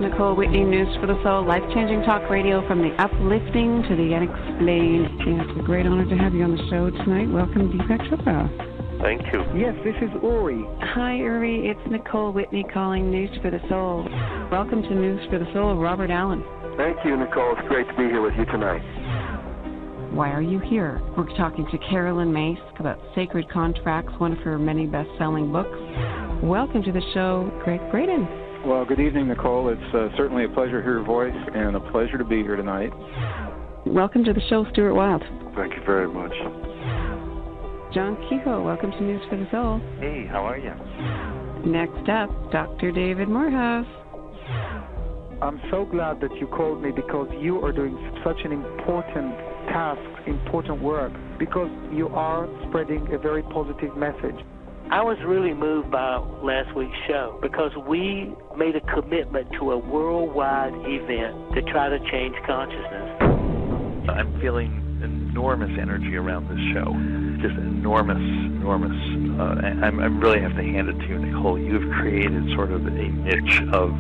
Nicole Whitney, News for the Soul, life-changing talk radio from the uplifting to the unexplained. It's a great honor to have you on the show tonight. Welcome, Deepak Chopra. Thank you. Yes, this is Uri. Hi, Uri. It's Nicole Whitney calling News for the Soul. Welcome to News for the Soul, Robert Allen. Thank you, Nicole. It's great to be here with you tonight. Why are you here? We're talking to Carolyn Myss about Sacred Contracts, one of her many best-selling books. Welcome to the show, Greg Braden. Well, good evening, Nicole. It's certainly a pleasure to hear your voice and a pleasure to be here tonight. Welcome to the show, Stuart Wild. Thank you very much. John Kehoe, welcome to News for the Soul. Hey, how are you? Next up, Dr. David Morehouse. I'm so glad that you called me because you are doing such an important task, important work, because you are spreading a very positive message. I was really moved by last week's show because we made a commitment to a worldwide event to try to change consciousness. I'm feeling enormous energy around this show. Just enormous. I really have to hand it to you, Nicole. You've created sort of a niche of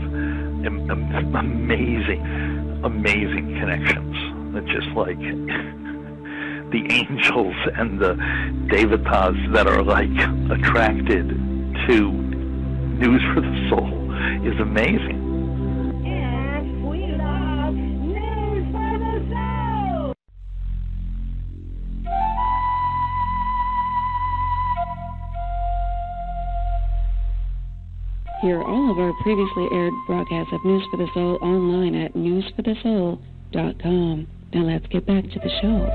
amazing connections. It's just like the angels and the devatas that are like attracted to News for the Soul is amazing. Yes, we love News for the Soul. Hear all of our previously aired broadcasts of News for the Soul online at newsforthesoul.com. Now let's get back to the show.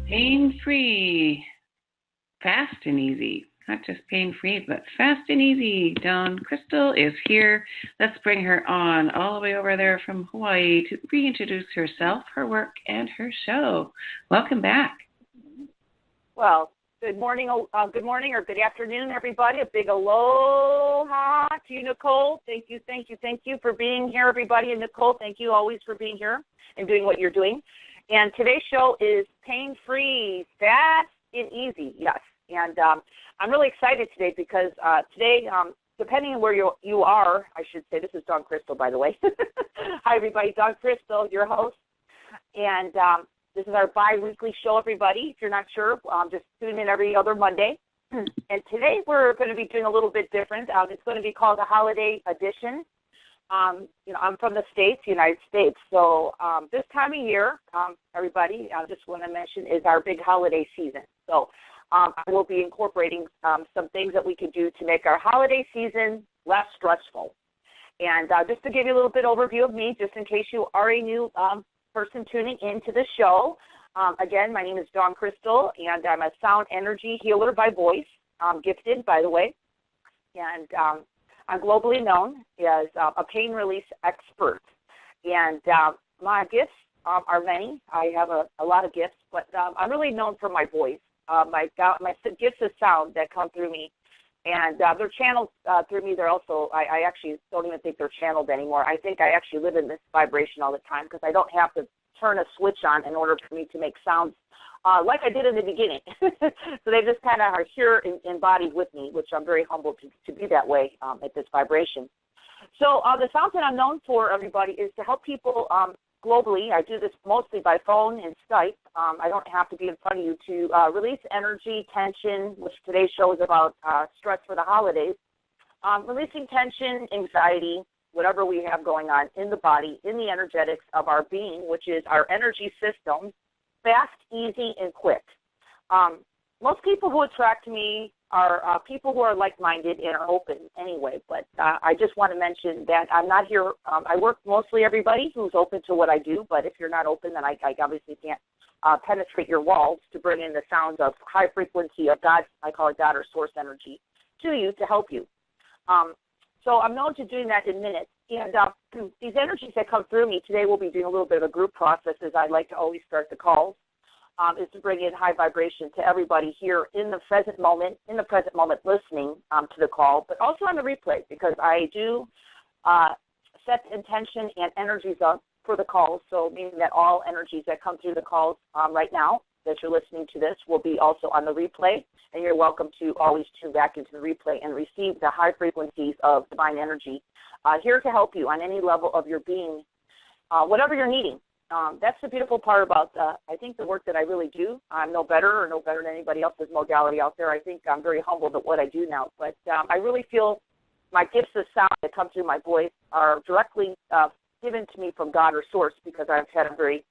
Pain-free, fast and easy. Not just pain-free, but fast and easy. Dawn Crystal is here. Let's bring her on all the way over there from Hawaii to reintroduce herself, her work, and her show. Welcome back. Well, good morning or good afternoon, everybody. A big aloha to you, Nicole. Thank you for being here, everybody. And Nicole, thank you always for being here and doing what you're doing. And today's show is pain-free, fast and easy, yes. And I'm really excited today because today, depending on where you are, I should say, this is Dawn Crystal, by the way. Hi, everybody. Dawn Crystal, your host. And this is our bi-weekly show, everybody. If you're not sure, just tune in every other Monday. And today we're going to be doing a little bit different. It's going to be called a holiday edition. I'm from the States, United States. So this time of year, everybody, I just want to mention, is our big holiday season. So I will be incorporating some things that we could do to make our holiday season less stressful. And just to give you a little bit overview of me, just in case you are a new person tuning into the show, again, my name is Dawn Crystal, and I'm a sound energy healer by voice. I'm gifted, by the way. And I'm globally known as a pain release expert. And my gifts are many. I have a lot of gifts, but I'm really known for my voice. My gifts of sound that come through me, and they're channeled through me. They're also, I actually don't even think they're channeled anymore. I think I actually live in this vibration all the time because I don't have to turn a switch on in order for me to make sounds like I did in the beginning. So they just kind of are here embodied with me, which I'm very humbled to be that way at this vibration. So the sounds that I'm known for, everybody, is to help people globally. I do this mostly by phone and Skype. I don't have to be in front of you to release energy, tension, which today's show is about stress for the holidays. Releasing tension, anxiety, whatever we have going on in the body, in the energetics of our being, which is our energy system, fast, easy, and quick. Most people who attract me are people who are like-minded and are open anyway, but I just want to mention that I'm not here. I work mostly everybody who's open to what I do, but if you're not open, then I obviously can't penetrate your walls to bring in the sounds of high frequency of God, I call it God or source energy, to you to help you. So I'm known to doing that in minutes. And these energies that come through me, today we'll be doing a little bit of a group process, as I like to always start the calls, is to bring in high vibration to everybody here in the present moment listening to the call, but also on the replay, because I do set intention and energies up for the calls, so meaning that all energies that come through the calls right now that you're listening to this will be also on the replay, and you're welcome to always tune back into the replay and receive the high frequencies of divine energy here to help you on any level of your being, whatever you're needing. That's the beautiful part about, I think, the work that I really do. I'm no better than anybody else's modality out there. I think I'm very humbled at what I do now, but I really feel my gifts of sound that come through my voice are directly given to me from God or Source, because I've had a very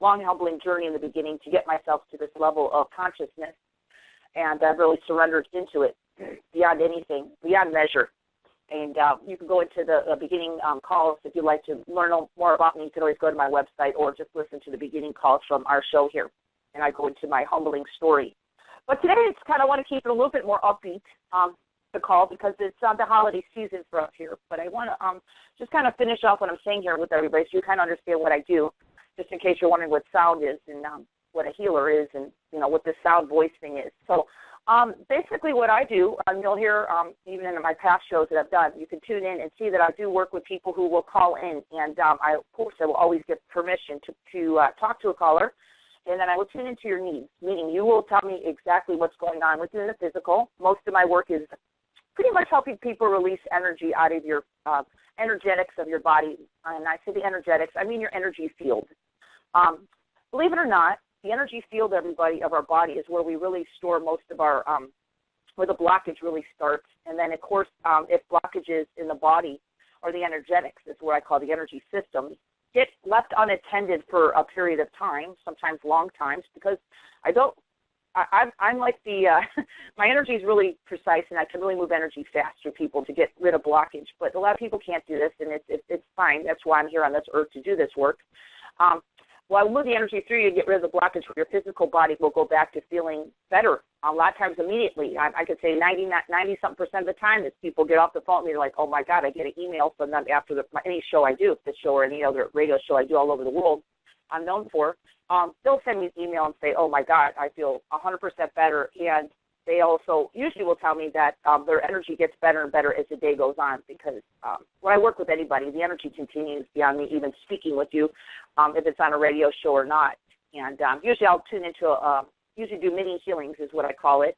long, humbling journey in the beginning to get myself to this level of consciousness, and I've really surrendered into it beyond anything, beyond measure. And you can go into the beginning calls if you'd like to learn more about me. You can always go to my website or just listen to the beginning calls from our show here, and I go into my humbling story. But today it's kind of want to keep it a little bit more upbeat, the call, because it's the holiday season for us here. But I want to just kind of finish off what I'm saying here with everybody so you kind of understand what I do, just in case you're wondering what sound is and what a healer is and, you know, what this sound voice thing is. So basically what I do, you'll hear even in my past shows that I've done, you can tune in and see that I do work with people who will call in. And I, of course, I will always get permission to talk to a caller. And then I will tune into your needs, meaning you will tell me exactly what's going on with you in the physical. Most of my work is pretty much helping people release energy out of your energetics of your body. And I say the energetics, I mean your energy field. Believe it or not, the energy field, everybody, of our body is where we really store most of our, where the blockage really starts. And then, of course, if blockages in the body or the energetics, is what I call the energy systems, get left unattended for a period of time, sometimes long times, because I'm like my energy is really precise, and I can really move energy fast through people to get rid of blockage. But a lot of people can't do this, and it's fine. That's why I'm here on this earth to do this work. While I move the energy through you to get rid of the blockage, your physical body will go back to feeling better. A lot of times immediately. I could say 90-something% of the time that people get off the phone and they're like, oh, my God, I get an email from them after any show I do, this show or any other radio show I do all over the world I'm known for. They'll send me an email and say, oh, my God, I feel 100% better. And they also usually will tell me that their energy gets better and better as the day goes on, because when I work with anybody, the energy continues beyond me even speaking with you, if it's on a radio show or not. And usually I'll tune into usually do mini healings is what I call it.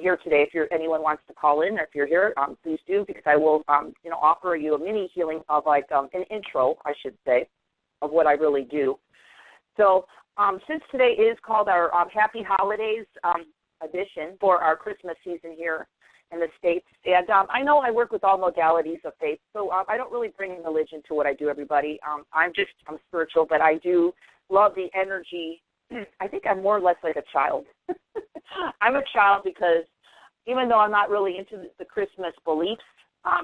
Here today, if anyone wants to call in, or if you're here, please do, because I will offer you a mini healing of like an intro, I should say, of what I really do. So since today is called our Happy Holidays edition for our Christmas season here in the States, and I know I work with all modalities of faith, so I don't really bring religion to what I do, everybody. I'm spiritual, but I do love the energy. I think I'm more or less like a child. I'm a child because even though I'm not really into the Christmas beliefs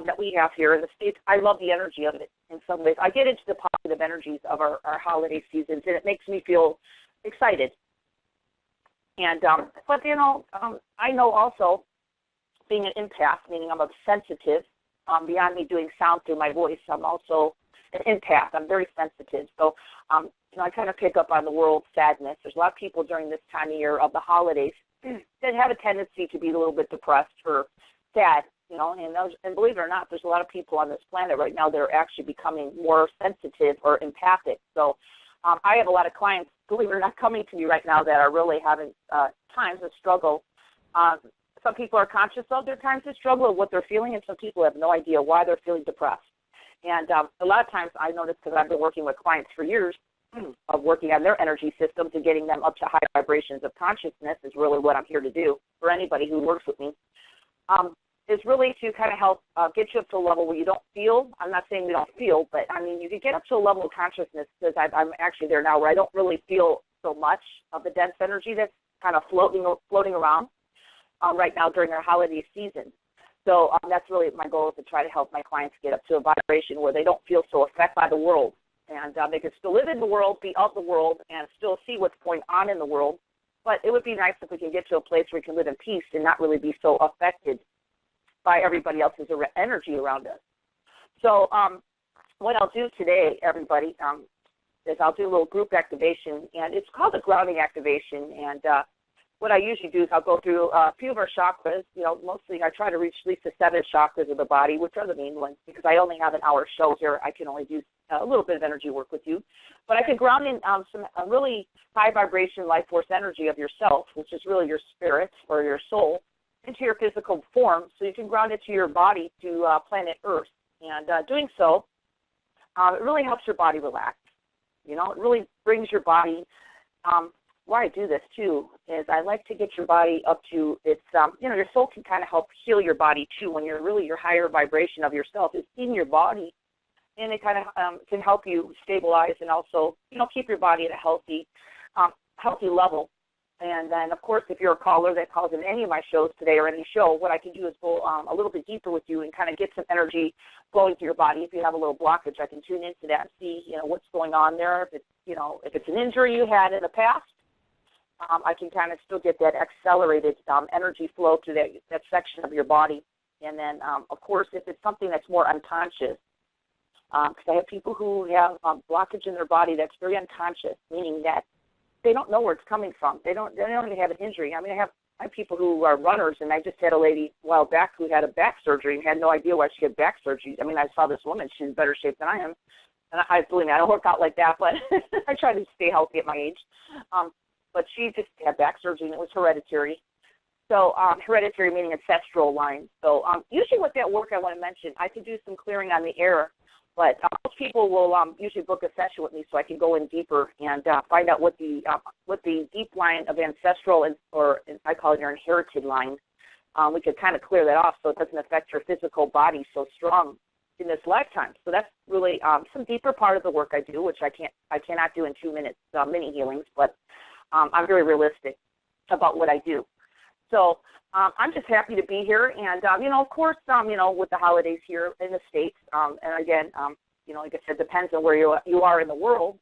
that we have here in the States, I love the energy of it in some ways. I get into the positive energies of our holiday seasons, and it makes me feel excited. And but I know also, being an empath, meaning I'm sensitive, beyond me doing sound through my voice, I'm also an empath. I'm very sensitive. So, I kind of pick up on the world's sadness. There's a lot of people during this time of year of the holidays that have a tendency to be a little bit depressed or sad, and believe it or not, there's a lot of people on this planet right now that are actually becoming more sensitive or empathic. So I have a lot of clients, believe it or not, coming to me right now that are really having times of struggle. Some people are conscious of their times of struggle, of what they're feeling, and some people have no idea why they're feeling depressed. And a lot of times I notice, because I've been working with clients for years, of working on their energy systems and getting them up to high vibrations of consciousness is really what I'm here to do for anybody who works with me, is really to kind of help get you up to a level where you don't feel. I'm not saying you don't feel, but, you can get up to a level of consciousness, because I'm actually there now, where I don't really feel so much of the dense energy that's kind of floating around right now during our holiday season. So that's really my goal, is to try to help my clients get up to a vibration where they don't feel so affected by the world. And they can still live in the world, be of the world, and still see what's going on in the world. But it would be nice if we can get to a place where we can live in peace and not really be so affected by everybody else's energy around us. So what I'll do today, everybody, is I'll do a little group activation, and it's called a grounding activation. And what I usually do is I'll go through a few of our chakras. Mostly I try to reach at least the 7 chakras of the body, which are the main ones, because I only have an hour show here. I can only do a little bit of energy work with you. But I can ground in some really high vibration life force energy of yourself, which is really your spirit or your soul, into your physical form, so you can ground it to your body, to planet Earth. And doing so, it really helps your body relax. It really brings your body. Why I do this, too, is I like to get your body up to its, your soul can kind of help heal your body, too, when your higher vibration of yourself is in your body. And it kind of can help you stabilize and also, keep your body at a healthy level. And then, of course, if you're a caller that calls in any of my shows today or any show, what I can do is go a little bit deeper with you and kind of get some energy flowing through your body. If you have a little blockage, I can tune into that and see, what's going on there. If it's an injury you had in the past, I can kind of still get that accelerated energy flow through that section of your body. And then, of course, if it's something that's more unconscious, because I have people who have blockage in their body that's very unconscious, meaning that they don't know where it's coming from. They don't even have an injury. I mean, I have people who are runners, and I just had a lady a while back who had a back surgery and had no idea why she had back surgery. I mean, I saw this woman. She's in better shape than I am. And believe me, I don't work out like that, but I try to stay healthy at my age. But she just had back surgery, and it was hereditary. So hereditary meaning ancestral line. So usually with that work I want to mention, I can do some clearing on the air. But most people will usually book a session with me so I can go in deeper and find out what the deep line of ancestral, or I call it your inherited line, we could kind of clear that off so it doesn't affect your physical body so strong in this lifetime. So that's really some deeper part of the work I do, which I cannot do in 2 minutes, mini healings, but I'm very realistic about what I do. So I'm just happy to be here, and of course, with the holidays here in the States, and again, like I said, depends on where you are in the world.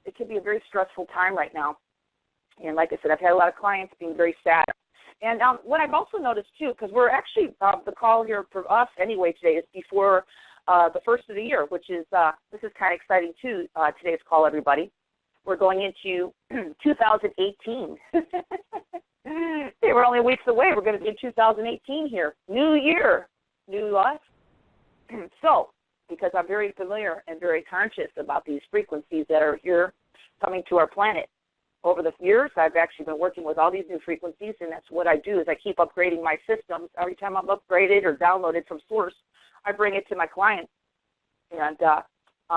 It can be a very stressful time right now, and like I said, I've had a lot of clients being very sad. And what I've also noticed too, because we're actually the call here for us anyway today is before the first of the year, which is this is kind of exciting too. Today's call, everybody. We're going into 2018. They were only weeks away. We're going to be in 2018 here. New year, new life. So, because I'm very familiar and very conscious about these frequencies that are here coming to our planet. Over the years, I've actually been working with all these new frequencies, and that's what I do is I keep upgrading my systems. Every time I'm upgraded or downloaded from source, I bring it to my clients. And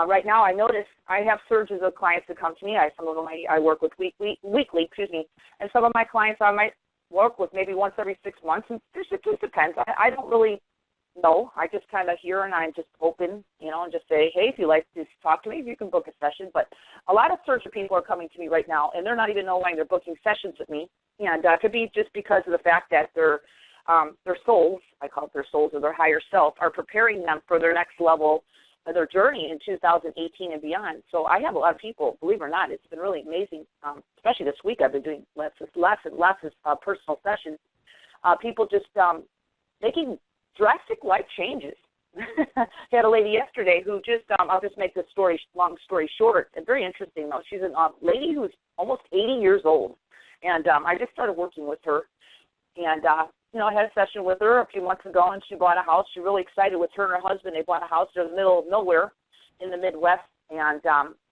right now, I notice I have surges of clients that come to me. Some of them I work with weekly, and some of my clients I might work with maybe once every 6 months. And it just depends. I don't really know. I just kind of hear and I'm just open, and just say, hey, if you like to talk to me, you can book a session. But a lot of surge people are coming to me right now, and they're not even knowing they're booking sessions with me. And it could be just because of the fact that their souls, I call it their souls or their higher self, are preparing them for their next level of their journey in 2018 and beyond. So I have a lot of people, believe it or not, it's been really amazing, especially this week I've been doing lots of personal sessions. People just making drastic life changes. I had a lady yesterday who just, I'll just make this long story short, and very interesting though. She's a lady who's almost 80 years old, and I just started working with her, and I had a session with her a few months ago, and she bought a house. She's really excited with her and her husband. They bought a house in the middle of nowhere in the Midwest, and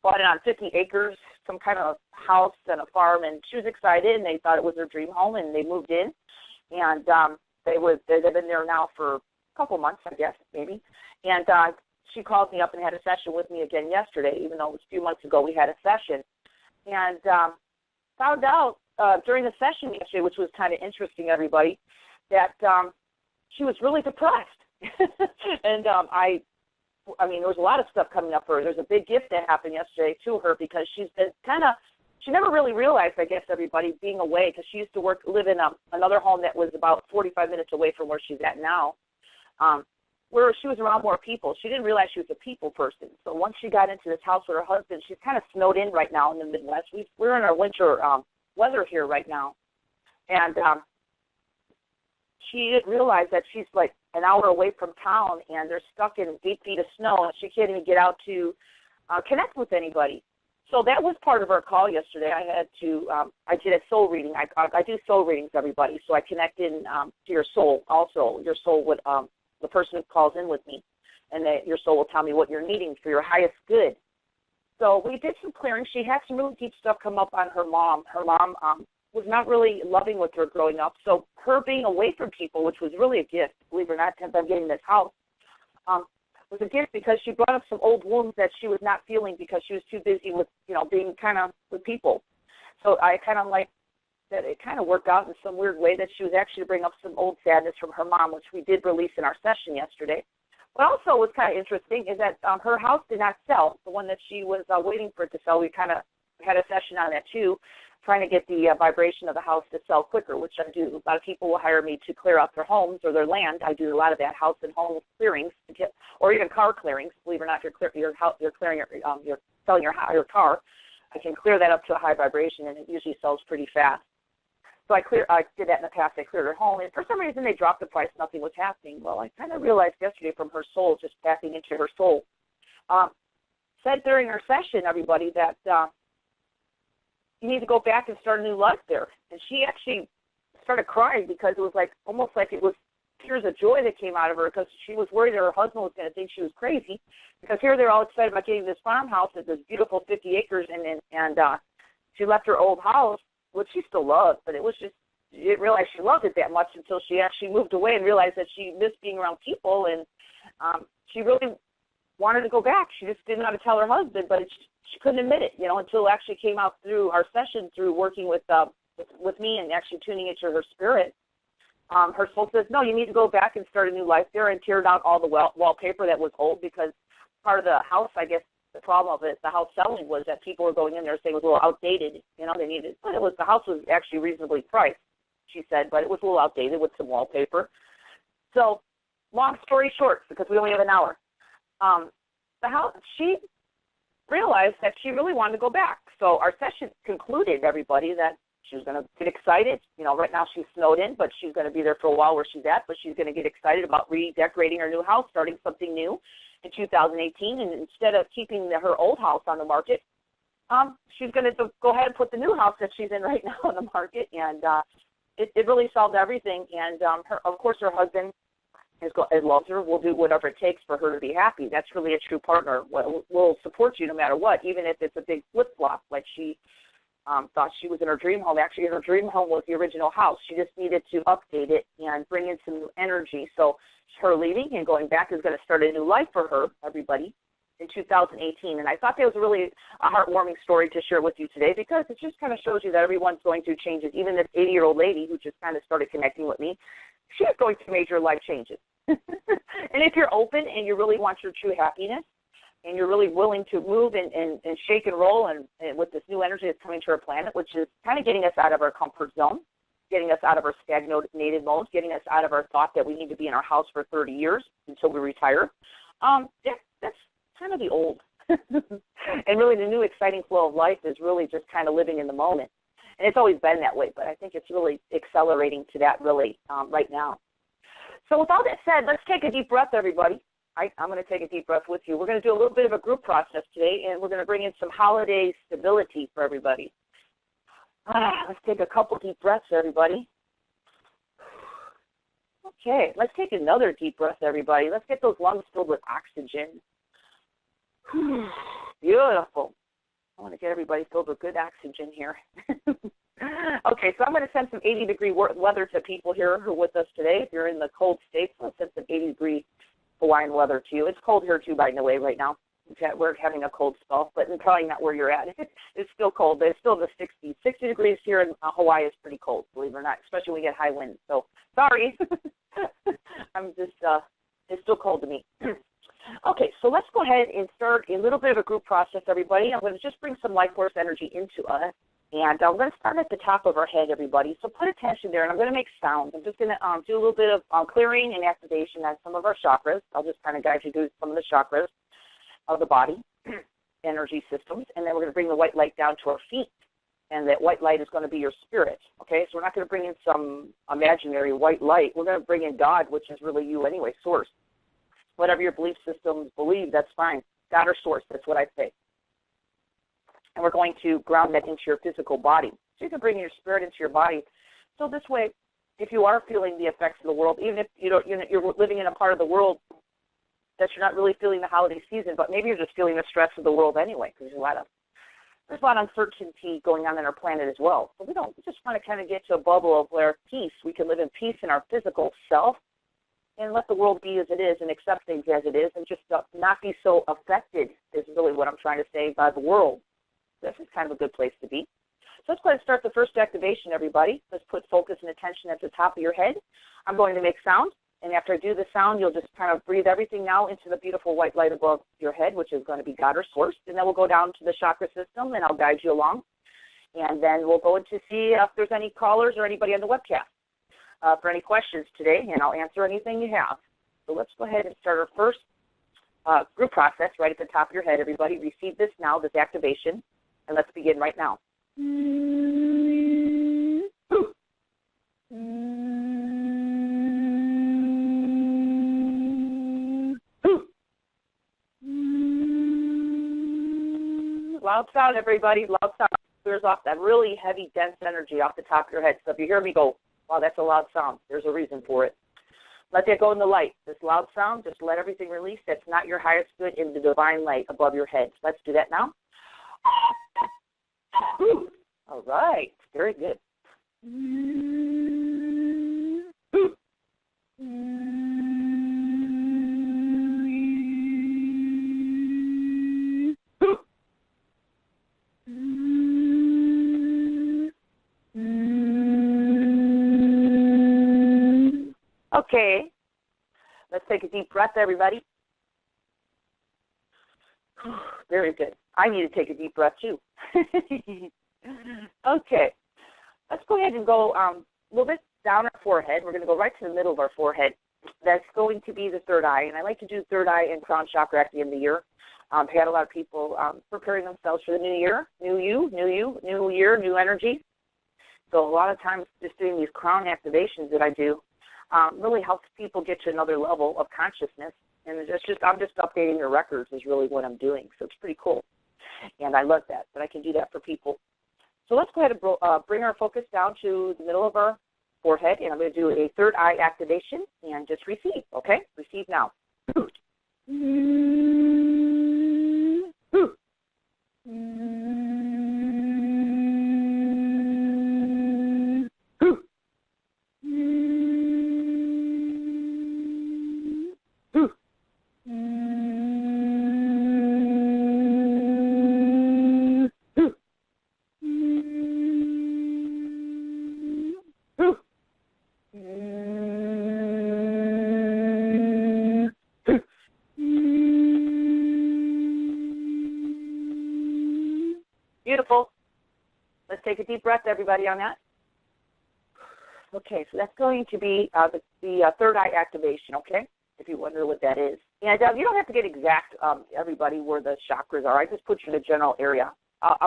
bought it on 50 acres, some kind of house and a farm, and she was excited, and they thought it was their dream home, and they moved in, and they've been there now for a couple months, I guess, maybe, and she called me up and had a session with me again yesterday, even though it was a few months ago we had a session, and found out during the session yesterday, which was kind of interesting, everybody, that she was really depressed. And I mean, there was a lot of stuff coming up for her. There's a big gift that happened yesterday to her because she's been she never really realized, I guess, everybody, being away, because she used to live in another home that was about 45 minutes away from where she's at now, where she was around more people. She didn't realize she was a people person. So once she got into this house with her husband, she's kind of snowed in right now in the Midwest. We're in our winter weather here right now. And she didn't realize that she's like an hour away from town, and they're stuck in 8 feet of snow, and she can't even get out to connect with anybody. So that was part of our call yesterday. I had to, I did a soul reading. I do soul readings, everybody. So I connect in to your soul also. Your soul would, the person who calls in with me, and your soul will tell me what you're needing for your highest good. So we did some clearing. She had some really deep stuff come up on her mom. Her mom was not really loving with her growing up. So her being away from people, which was really a gift, believe it or not, since I'm getting this house, was a gift because she brought up some old wounds that she was not feeling because she was too busy with, being kind of with people. So I kind of like that it kind of worked out in some weird way that she was actually to bring up some old sadness from her mom, which we did release in our session yesterday. What also was kind of interesting is that her house did not sell, the one that she was waiting for it to sell. We kind of had a session on that too, trying to get the vibration of the house to sell quicker, which I do. A lot of people will hire me to clear out their homes or their land. I do a lot of that, house and home clearings, or even car clearings. Believe it or not, if you're clearing you're selling your car, I can clear that up to a high vibration, and it usually sells pretty fast. So I did that in the past. I cleared her home, and for some reason they dropped the price. Nothing was happening. Well, I kind of realized yesterday from her soul, just tapping into her soul, said during our session, everybody, that you need to go back and start a new life there. And she actually started crying because it was almost like it was tears of joy that came out of her because she was worried that her husband was going to think she was crazy because here they're all excited about getting this farmhouse at this beautiful 50 acres, and she left her old house, which she still loved, but it was just, she didn't realize she loved it that much until she actually moved away and realized that she missed being around people, and she really wanted to go back. She just didn't know how to tell her husband, but she couldn't admit it, until it actually came out through our session, through working with me and actually tuning into her spirit. Her soul says, no, you need to go back and start a new life there and tear down all the wallpaper that was old, because part of the house, I guess, the problem of it, the house selling, was that people were going in there saying it was a little outdated. They needed, but the house was actually reasonably priced, she said, but it was a little outdated with some wallpaper. So, long story short, because we only have an hour, the house, she realized that she really wanted to go back. So our session concluded, everybody, that she was going to get excited. Right now she's snowed in, but she's going to be there for a while where she's at, but she's going to get excited about redecorating her new house, starting something new in 2018, and instead of keeping her old house on the market, she's going to go ahead and put the new house that she's in right now on the market, and it really solved everything. And of course, her husband loves her, will do whatever it takes for her to be happy. That's really a true partner. Will support you no matter what, even if it's a big flip-flop, like she thought she was in her dream home. Actually, her dream home was the original house. She just needed to update it and bring in some new energy. So her leaving and going back is going to start a new life for her, everybody, in 2018. And I thought that was really a heartwarming story to share with you today, because it just kind of shows you that everyone's going through changes. Even this 80-year-old lady who just kind of started connecting with me, she's going through major life changes. And if you're open and you really want your true happiness, and you're really willing to move and shake and roll and with this new energy that's coming to our planet, which is kind of getting us out of our comfort zone, getting us out of our stagnated modes, getting us out of our thought that we need to be in our house for 30 years until we retire, that's kind of the old. And really the new exciting flow of life is really just kind of living in the moment. And it's always been that way, but I think it's really accelerating to that really right now. So with all that said, let's take a deep breath, everybody. I'm going to take a deep breath with you. We're going to do a little bit of a group process today, and we're going to bring in some holiday stability for everybody. Let's take a couple deep breaths, everybody. Okay, let's take another deep breath, everybody. Let's get those lungs filled with oxygen. Beautiful. I want to get everybody filled with good oxygen here. Okay, so I'm going to send some 80-degree weather to people here who are with us today. If you're in the cold states, I'll send some 80-degree Hawaiian weather to you. It's cold here, too, by the way, right now. We're having a cold spell, but probably not where you're at. It's still cold, but it's still in the 60s. 60 degrees here in Hawaii is pretty cold, believe it or not, especially when we get high winds. So, sorry. It's still cold to me. Okay, so let's go ahead and start a little bit of a group process, everybody. I'm going to just bring some life force energy into us. And I'm going to start at the top of our head, everybody. So put attention there, and I'm going to make sounds. I'm just going to do a little bit of clearing and activation on some of our chakras. I'll just kind of guide you through some of the chakras of the body, energy systems. And then we're going to bring the white light down to our feet. And that white light is going to be your spirit, okay? So we're not going to bring in some imaginary white light. We're going to bring in God, which is really you anyway, source. Whatever your belief systems believe, that's fine. God or source, that's what I say. and we're going to ground that into your physical body. So you can bring your spirit into your body. So this way, if you are feeling the effects of the world, even if you're living in a part of the world that you're not really feeling the holiday season, but maybe you're just feeling the stress of the world anyway, because there's a lot of uncertainty going on in our planet as well. So we just want to kind of get to a bubble of where peace, we can live in peace in our physical self and let the world be as it is and accept things as it is and just not be so affected is really what I'm trying to say by the world. This is kind of a good place to be. So let's go ahead and start the first activation, everybody. Let's put focus and attention at the top of your head. I'm going to make sound, and after I do the sound, you'll just kind of breathe everything now into the beautiful white light above your head, which is going to be God or Source, and then we'll go down to the chakra system, and I'll guide you along. And then we'll go in to see if there's any callers or anybody on the webcast for any questions today, and I'll answer anything you have. So let's go ahead and start our first group process right at the top of your head, everybody. Receive this now, this activation, and let's begin right now. Loud sound, everybody. Loud sound clears off that really heavy, dense energy off the top of your head. So if you hear me go, wow, that's a loud sound, there's a reason for it. Let that go in the light. This loud sound, just let everything release that's not your highest good in the divine light above your head. Let's do that now. All right. Very good. Okay. Let's take a deep breath, everybody. Very good. I need to take a deep breath, too. Okay. Let's go ahead and go a little bit down our forehead. We're going to go right to the middle of our forehead. That's going to be the third eye, and I like to do third eye and crown chakra at the end of the year. I've had a lot of people preparing themselves for the new year, new year, new energy. So a lot of times just doing these crown activations that I do really helps people get to another level of consciousness. And I'm just updating your records is really what I'm doing. So it's pretty cool. And I love that I can do that for people. So let's go ahead and bring our focus down to the middle of our forehead, and I'm going to do a third eye activation and just receive, okay? Receive now. Beautiful. Let's take a deep breath, everybody, on that. Okay, so that's going to be the third eye activation, okay, if you wonder what that is. And you don't have to get exact, everybody, where the chakras are. I just put you in a general area.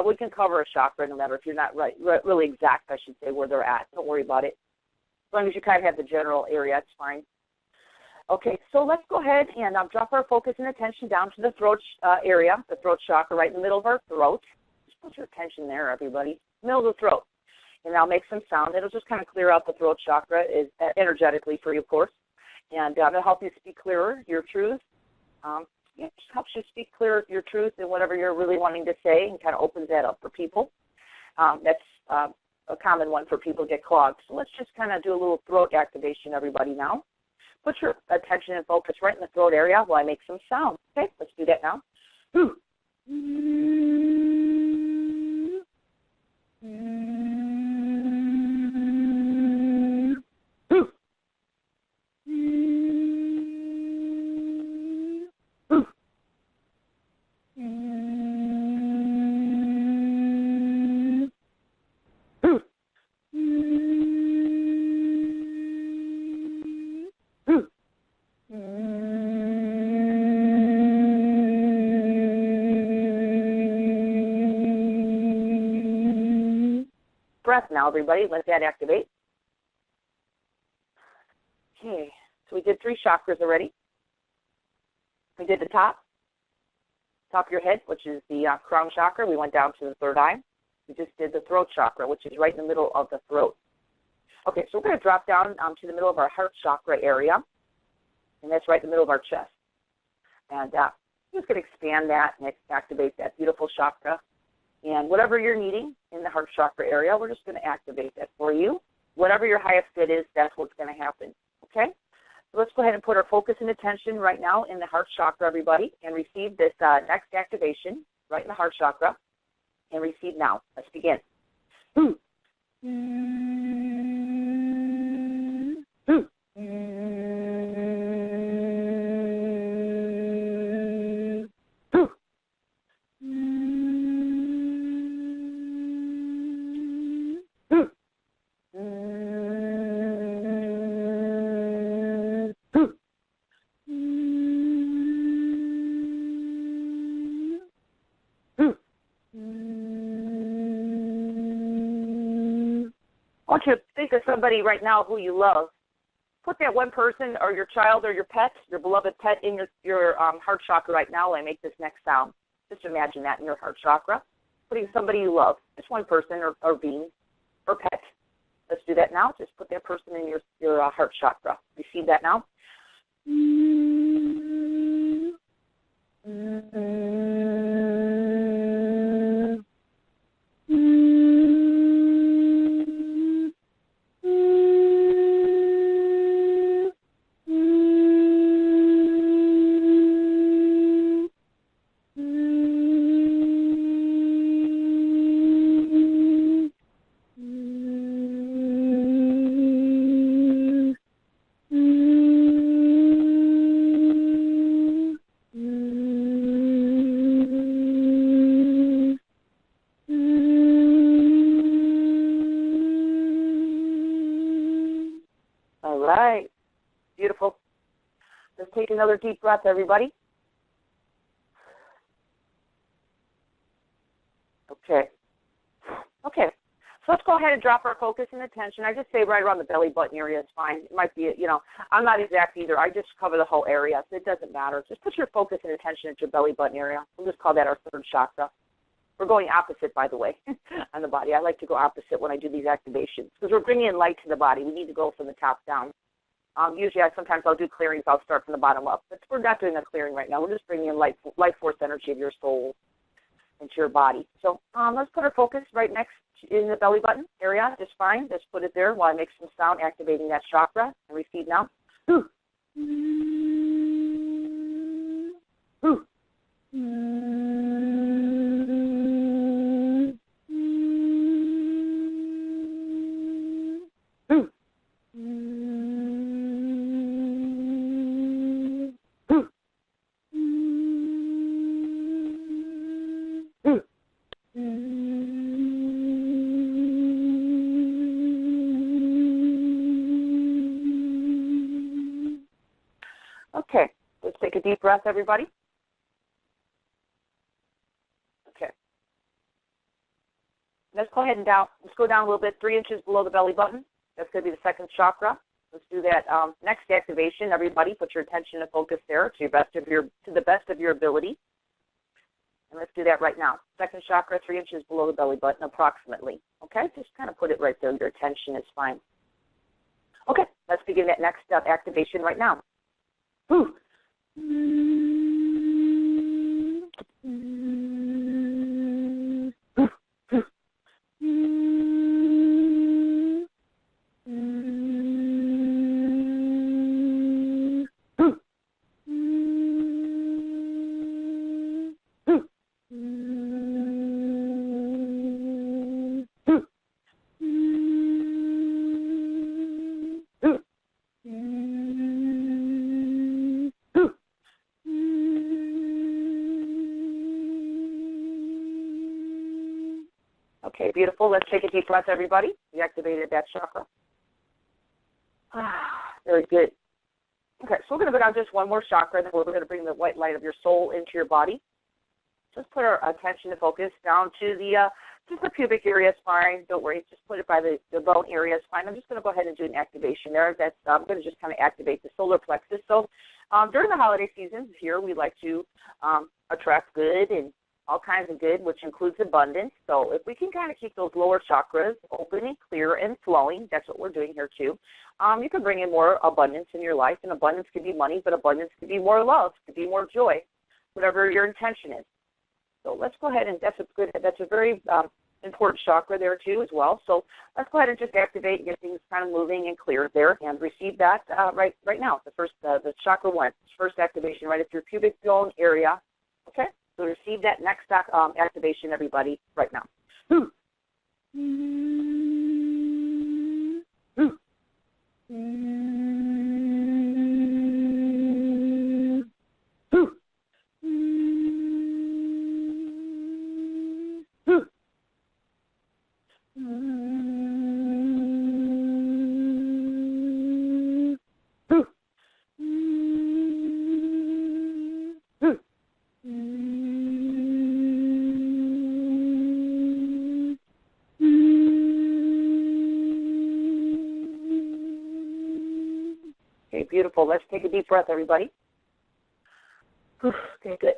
We can cover a chakra no matter if you're not really exact, I should say, where they're at. Don't worry about it. As long as you kind of have the general area, it's fine. Okay, so let's go ahead and drop our focus and attention down to the throat area, the throat chakra right in the middle of our throat. Just put your attention there, everybody. Middle of the throat. And I'll make some sound. It'll just kind of clear out the throat chakra energetically for you, of course. And it'll help you speak clearer your truth. It just helps you speak clearer your truth and whatever you're really wanting to say, and kind of opens that up for people. That's a common one for people to get clogged. So let's just kind of do a little throat activation, everybody, now. Put your attention and focus right in the throat area while I make some sound. Okay, let's do that now. Breath now, everybody. Let that activate. Okay, so we did 3 chakras already. We did the top, top of your head, which is the crown chakra. We went down to the third eye. We just did the throat chakra, which is right in the middle of the throat. Okay, so we're going to drop down to the middle of our heart chakra area, and that's right in the middle of our chest. And I'm just going to expand that and activate that beautiful chakra. And whatever you're needing in the heart chakra area, we're just going to activate that for you. Whatever your highest fit is, that's what's going to happen. Okay? So let's go ahead and put our focus and attention right now in the heart chakra, everybody, and receive this next activation right in the heart chakra. And receive now. Let's begin. I want you to think of somebody right now who you love. Put that one person or your child or your pet, your beloved pet, in your heart chakra right now and make this next sound. Just imagine that in your heart chakra. Putting somebody you love, just one person or being or pet. Let's do that now. Just put that person in your heart chakra. Receive that now. Right. Beautiful. Let's take another deep breath, everybody. Okay. So let's go ahead and drop our focus and attention. I just say right around the belly button area is fine. It might be, I'm not exact either. I just cover the whole area, so it doesn't matter. Just put your focus and attention at your belly button area. We'll just call that our third chakra. We're going opposite, by the way, on the body. I like to go opposite when I do these activations because we're bringing in light to the body. We need to go from the top down. Usually, sometimes I'll do clearings. I'll start from the bottom up. But we're not doing a clearing right now. We're just bringing in life force energy of your soul into your body. So let's put our focus right next in the belly button area. Just fine. Just put it there while I make some sound, activating that chakra. And receive now. Okay, let's take a deep breath, everybody. Okay. Let's go ahead and let's go down a little bit, 3 inches below the belly button. That's going to be the second chakra. Let's do that next activation. Everybody, put your attention and focus there to the best of your ability. And let's do that right now. Second chakra, 3 inches below the belly button, approximately. Okay, just kind of put it right there. Your attention is fine. Okay, let's begin that next activation right now. Okay, beautiful. Let's take a deep breath, everybody. We activated that chakra. Very good. Okay, so we're going to go down just one more chakra, then we're going to bring the white light of your soul into your body. Just put our attention and focus down to the pubic area. It's fine. Don't worry. Just put it by the bone area. It's fine. I'm just going to go ahead and do an activation there. I'm going to just kind of activate the solar plexus. So During the holiday seasons here, we like to attract good and all kinds of good, which includes abundance. So if we can kind of keep those lower chakras open and clear and flowing, that's what we're doing here too. You can bring in more abundance in your life, and abundance could be money, but abundance could be more love, could be more joy, whatever your intention is. So let's go ahead, and that's a very important chakra there too as well. So let's go ahead and just activate and get things kind of moving and clear there, and receive that right now. The chakra 1, first activation right at your pubic bone area. Okay, so receive that next activation, everybody, right now. Beautiful. Let's take a deep breath, everybody. Okay, good.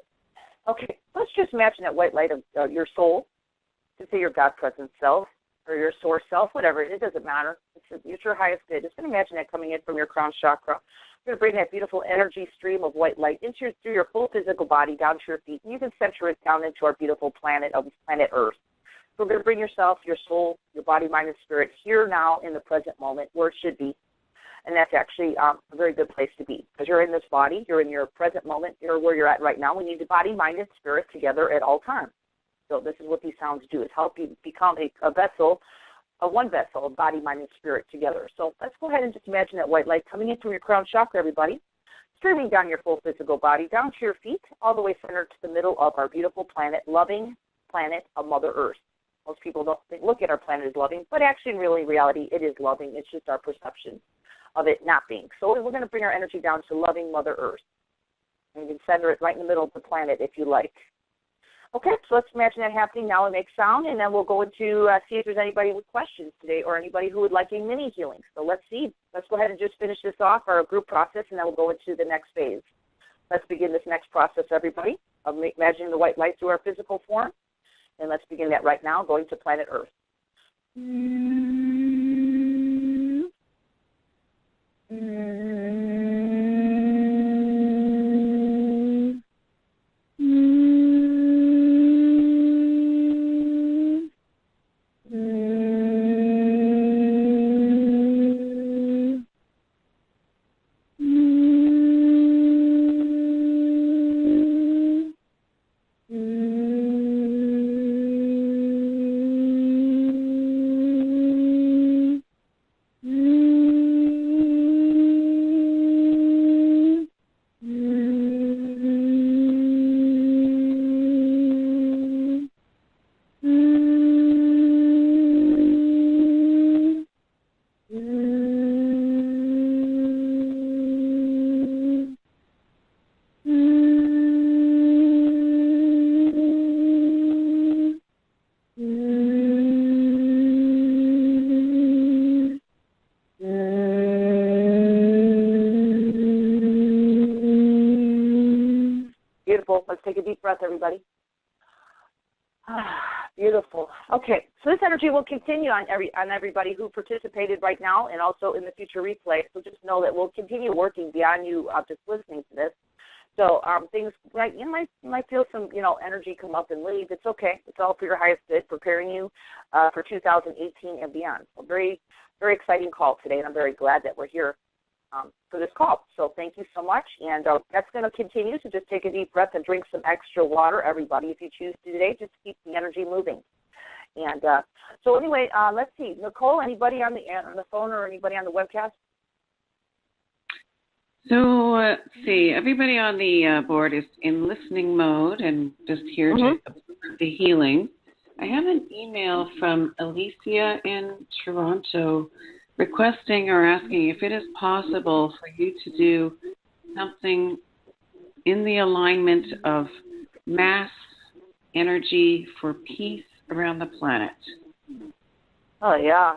Okay, let's just imagine that white light of your soul, to say your God-present self or your source self, whatever. It doesn't matter. It's your highest good. Just imagine that coming in from your crown chakra. You're going to bring that beautiful energy stream of white light through your full physical body down to your feet, and you can center it down into our beautiful planet Earth. So we're going to bring yourself, your soul, your body, mind, and spirit here now in the present moment where it should be. And that's actually a very good place to be, because you're in this body, you're in your present moment, you're where you're at right now. We need the body, mind, and spirit together at all times. So this is what these sounds do, is help you become a vessel, one vessel of body, mind, and spirit together. So let's go ahead and just imagine that white light coming in through your crown chakra, everybody, streaming down your full physical body, down to your feet, all the way centered to the middle of our beautiful planet, loving planet of Mother Earth. Most people don't look at our planet as loving, but actually in reality it is loving. It's just our perception of it not being. So we're going to bring our energy down to loving Mother Earth. And you can center it right in the middle of the planet if you like. Okay, so let's imagine that happening now and make sound, and then we'll go into see if there's anybody with questions today or anybody who would like a mini healing. So let's see. Let's go ahead and just finish this off, our group process, and then we'll go into the next phase. Let's begin this next process, everybody, of imagining the white light through our physical form. And let's begin that right now, going to planet Earth. Let's take a deep breath, everybody. Beautiful. Okay, so this energy will continue on everybody who participated right now and also in the future replay. So just know that we'll continue working beyond you just listening to this. So things like you might feel some energy come up and leave. It's okay. It's all for your highest good, preparing you for 2018 and beyond. So very, very exciting call today, and I'm very glad that we're here for this call. So thank you so much, and that's going to continue. So just take a deep breath and drink some extra water, everybody, if you choose to today. Just keep the energy moving. And so anyway, let's see. Nicole, anybody on the phone or anybody on the webcast? So let's see. Everybody on the board is in listening mode and just here to observe the healing. I have an email from Alicia in Toronto requesting or asking if it is possible for you to do something in the alignment of mass energy for peace around the planet. Oh, yeah.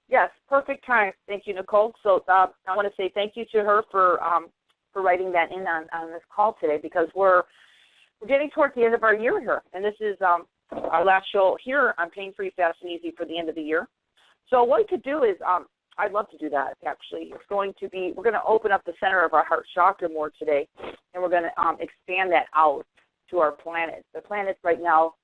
Yes, perfect time. Thank you, Nicole. So I want to say thank you to her for for writing that in on this call today, because we're getting towards the end of our year here, and this is our last show here on Pain Free, Fast and Easy for the end of the year. So what we could do is, I'd love to do that, actually. We're going to open up the center of our heart chakra more today, and we're going to expand that out to our planet. The planet right now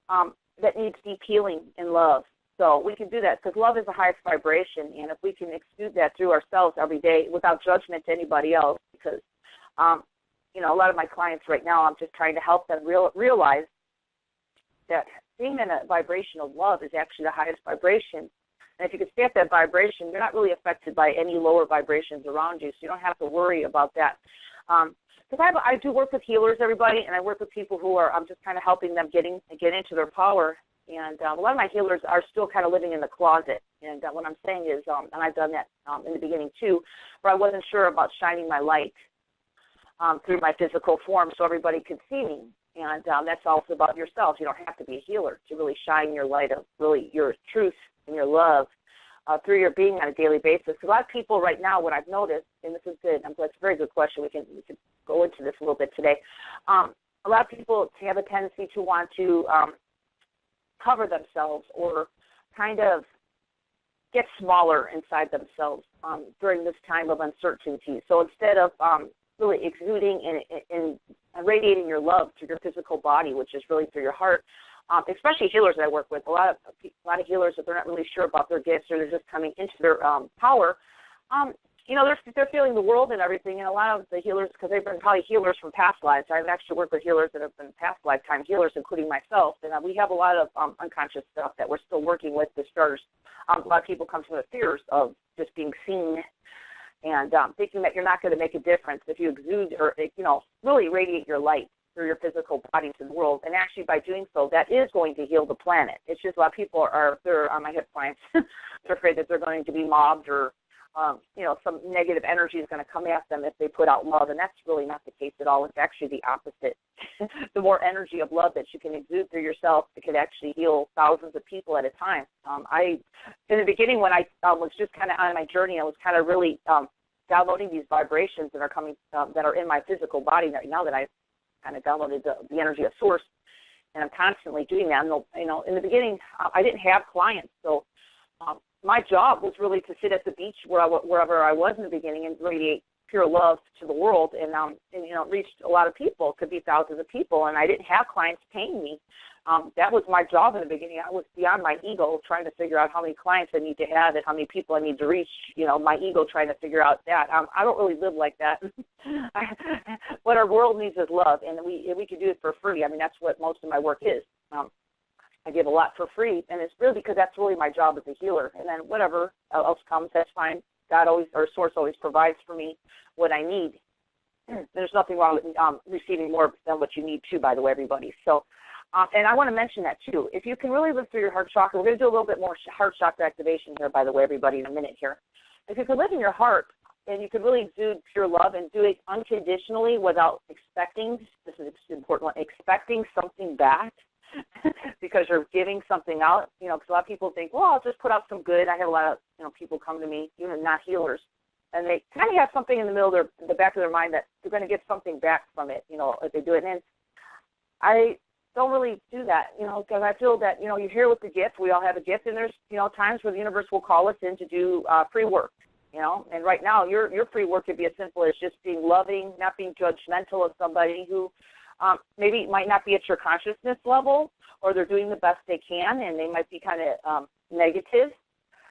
that needs deep healing and love. So we can do that because love is the highest vibration, and if we can exude that through ourselves every day without judgment to anybody else, because, a lot of my clients right now, I'm just trying to help them realize that being in a vibration of love is actually the highest vibration. And if you can stay at that vibration, you're not really affected by any lower vibrations around you, so you don't have to worry about that. Because I do work with healers, everybody, and I work with people who I'm just kind of helping them get into their power. And a lot of my healers are still kind of living in the closet. And what I'm saying is, and I've done that in the beginning too, where I wasn't sure about shining my light through my physical form so everybody could see me. And that's also about yourself. You don't have to be a healer to really shine your light of really your truth and your love through your being on a daily basis. A lot of people right now, what I've noticed, and this is good, it's a very good question. We can go into this a little bit today. A lot of people have a tendency to want to cover themselves or kind of get smaller inside themselves during this time of uncertainty. So instead of really exuding and radiating your love through your physical body, which is really through your heart, especially healers that I work with, a lot of healers, if they're not really sure about their gifts or they're just coming into their power, they're feeling the world and everything. And a lot of the healers, because they've been probably healers from past lives, I've actually worked with healers that have been past lifetime healers, including myself. And we have a lot of unconscious stuff that we're still working with to start. A lot of people come from the fears of just being seen and thinking that you're not going to make a difference if you exude or, really radiate your light through your physical body to the world. And actually by doing so, that is going to heal the planet. It's just a lot of people they're on my hip clients, they're afraid that they're going to be mobbed or, some negative energy is going to come at them if they put out love. And that's really not the case at all. It's actually the opposite. The more energy of love that you can exude through yourself, it could actually heal thousands of people at a time. In the beginning, when I was just kind of on my journey, I was kind of really downloading these vibrations that are coming, that are in my physical body right now that I've kind of downloaded the energy of source, and I'm constantly doing that. And, in the beginning, I didn't have clients, so my job was really to sit at the beach wherever I was in the beginning and radiate pure love to the world, and reached a lot of people. It could be thousands of people, and I didn't have clients paying me. That was my job in the beginning. I was beyond my ego, trying to figure out how many clients I need to have and how many people I need to reach. My ego trying to figure out that. I don't really live like that. What our world needs is love, and we can do it for free. That's what most of my work is. I give a lot for free, and it's really because that's really my job as a healer. And then whatever else comes, that's fine. God always, or Source always provides for me what I need. There's nothing wrong with receiving more than what you need too, by the way, everybody. So, and I want to mention that too. If you can really live through your heart chakra, we're going to do a little bit more heart chakra activation here, by the way, everybody, in a minute here. If you can live in your heart and you can really exude pure love and do it unconditionally without expecting, this is an important one, expecting something back, because you're giving something out, because a lot of people think, well, I'll just put out some good. I have a lot of, people come to me, even not healers, and they kind of have something in the back of their mind that they're going to get something back from it, if they do it. And I don't really do that, because I feel that, you're here with the gift. We all have a gift, and there's, times where the universe will call us in to do free work, and right now your free work could be as simple as just being loving, not being judgmental of somebody who maybe might not be at your consciousness level, or they're doing the best they can, and they might be kind of negative.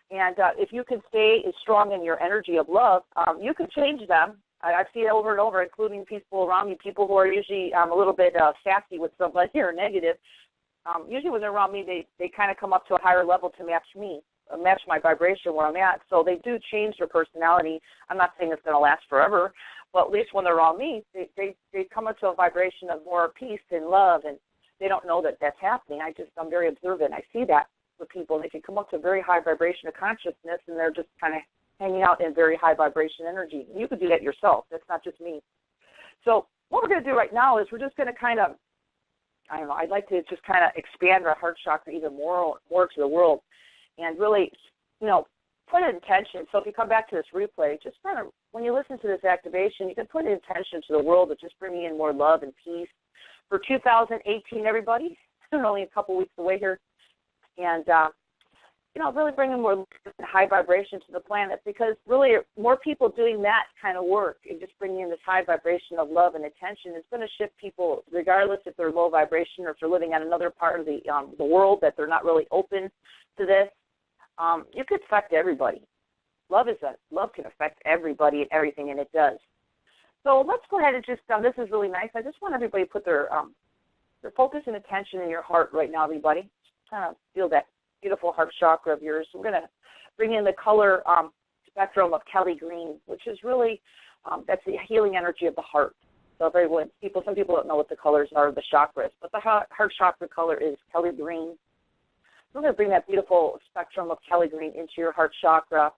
And if you can stay strong in your energy of love, you can change them. I've seen it over and over, including people around me, people who are usually a little bit sassy with somebody or negative. Usually when they're around me, they kind of come up to a higher level to match me, match my vibration where I'm at. So they do change their personality. I'm not saying it's going to last forever, but at least when they're around me, they come into a vibration of more peace and love, and they don't know that that's happening. I'm very observant. I see that with people. They can come up to a very high vibration of consciousness, and they're just kind of hanging out in very high vibration energy. You could do that yourself. That's not just me. So what we're going to do right now is we're just going to kind of, I'd like to just kind of expand our heart chakra even more to the world, and really, put an intention. So if you come back to this replay, just kind of, when you listen to this activation, you can put an intention to the world of just bringing in more love and peace for 2018, everybody. We're only a couple weeks away here. And, really bringing more high vibration to the planet, because really more people doing that kind of work and just bringing in this high vibration of love and attention is going to shift people, regardless if they're low vibration or if they're living on another part of the world that they're not really open to this. It could affect everybody. Love can affect everybody and everything, and it does. So let's go ahead and just, this is really nice. I just want everybody to put their focus and attention in your heart right now, everybody. Just kind of feel that beautiful heart chakra of yours. We're going to bring in the color spectrum of Kelly green, which is really, that's the healing energy of the heart. So some people don't know what the colors are of the chakras, but the heart chakra color is Kelly green. We're going to bring that beautiful spectrum of Kelly green into your heart chakra.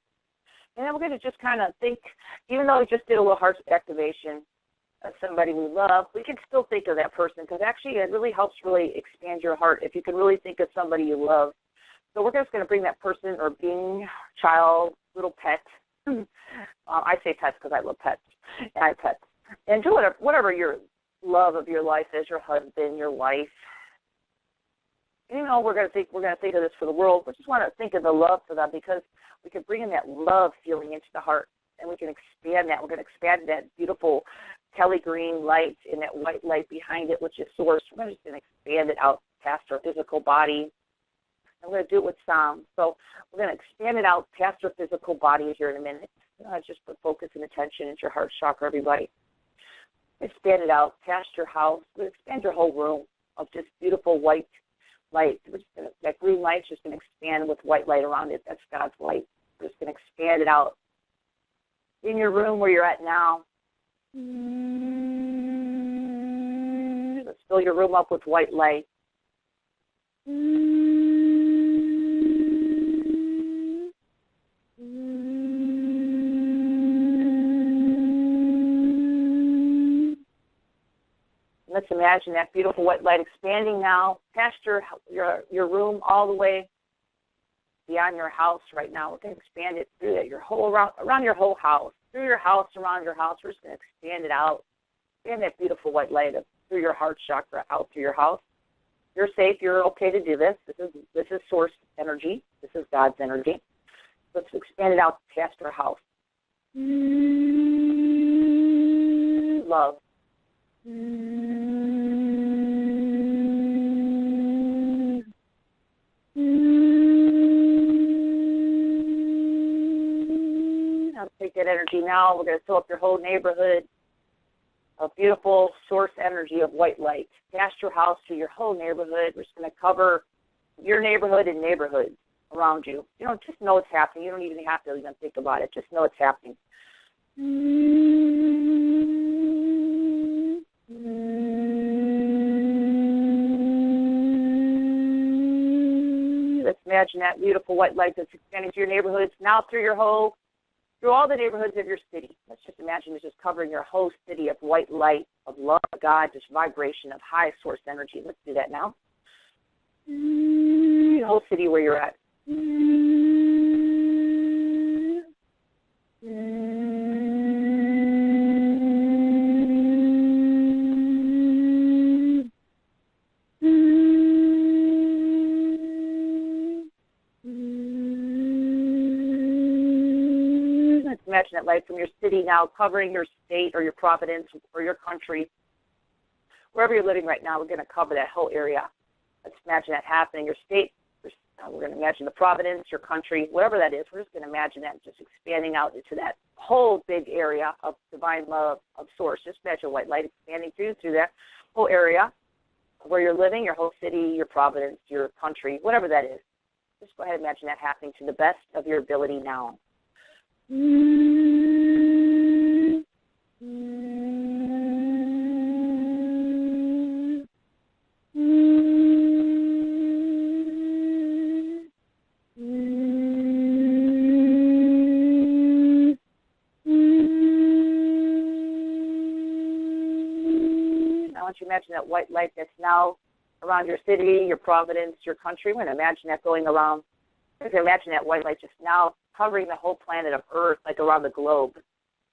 And then we're going to just kind of think, even though we just did a little heart activation of somebody we love, we can still think of that person, because actually it really helps really expand your heart if you can really think of somebody you love. So we're just going to bring that person or being, child, little pet. I say pets because I love pets, and I have pets. And do whatever your love of your life is, your husband, your wife. And, we're going to think of this for the world. We just want to think of the love for them, because we can bring in that love feeling into the heart, and we can expand that. We're going to expand that beautiful Kelly green light and that white light behind it, which is source. We're just going to expand it out past our physical body. And we're going to do it with sound. So we're going to expand it out past our physical body here in a minute. Just put focus and attention into your heart chakra, everybody. Expand it out past your house. We're going to expand your whole room of just beautiful white light. That green light's just going to expand with white light around it. That's God's light. We're just going to expand it out in your room where you're at now. Let's fill your room up with white light. Let's imagine that beautiful white light expanding now past your room all the way beyond your house right now. We're going to expand it through that, around your whole house, through your house, around your house. We're just going to expand it out, expand that beautiful white light through your heart chakra out through your house. You're safe. You're okay to do this. This is source energy. This is God's energy. Let's expand it out past our house. Love. I'll take that energy now. We're going to fill up your whole neighborhood of beautiful source energy of white light. Past your house to your whole neighborhood. We're just going to cover your neighborhood and neighborhoods around you. Just know it's happening. You don't even have to even think about it. Just know it's happening. Let's imagine that beautiful white light that's expanding to your neighborhoods, now through all the neighborhoods of your city. Let's just imagine it's just covering your whole city of white light, of love, God, just vibration of high source energy. Let's do that now. The whole city where you're at. Imagine that light from your city now covering your state or your province or your country. Wherever you're living right now, we're going to cover that whole area. Let's imagine that happening. Your state, we're going to imagine the province, your country, whatever that is. We're just going to imagine that just expanding out into that whole big area of divine love, of source. Just imagine white light expanding through that whole area where you're living, your whole city, your province, your country, whatever that is. Just go ahead and imagine that happening to the best of your ability now. I want you to imagine that white light that's now around your city, your province, your country. We're going to imagine that going around You can imagine that white light just now covering the whole planet of Earth, like around the globe.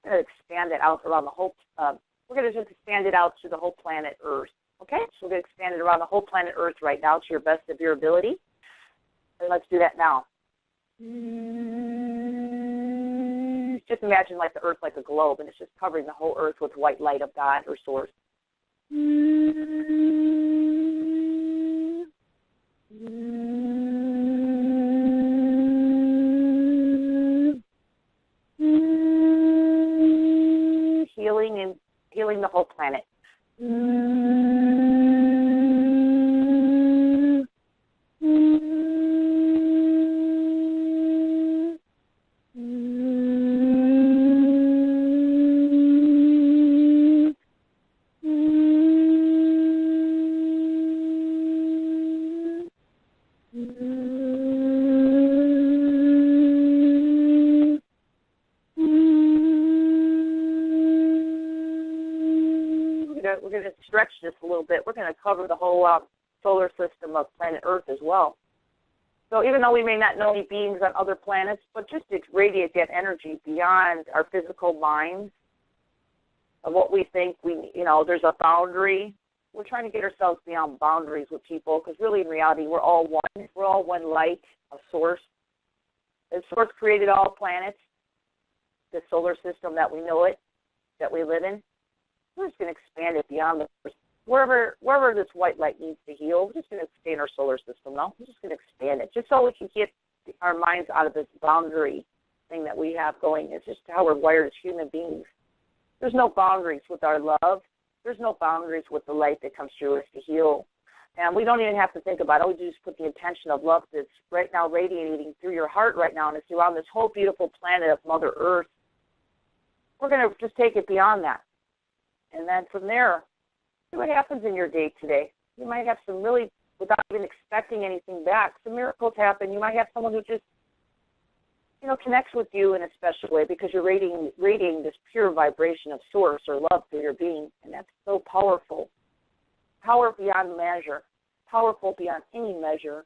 We're going to expand it out around the whole, we're going to just expand it out to the whole planet Earth. Okay? So we're going to expand it around the whole planet Earth right now to your best of your ability. And let's do that now. Just imagine like the Earth like a globe, and it's just covering the whole Earth with white light of God or Source. Healing the whole planet. We're going to stretch this a little bit. We're going to cover the whole solar system of planet Earth as well. So even though we may not know any beings on other planets, but just to radiate that energy beyond our physical minds of what we think there's a boundary. We're trying to get ourselves beyond boundaries with people, because really in reality we're all one. We're all one light of Source. And Source created all planets, the solar system that we know it, that we live in. We're just going to expand it beyond wherever this white light needs to heal. We're just going to expand our solar system now. We're just going to expand it, just so we can get our minds out of this boundary thing that we have going. It's just how we're wired as human beings. There's no boundaries with our love. There's no boundaries with the light that comes through us to heal. And we don't even have to think about it. We just put the intention of love that's right now radiating through your heart right now, and it's around this whole beautiful planet of Mother Earth. We're going to just take it beyond that. And then from there, see what happens in your day today. You might have some really, without even expecting anything back, some miracles happen. You might have someone who just, connects with you in a special way because you're radiating this pure vibration of Source or love through your being. And that's so powerful. Power beyond measure. Powerful beyond any measure.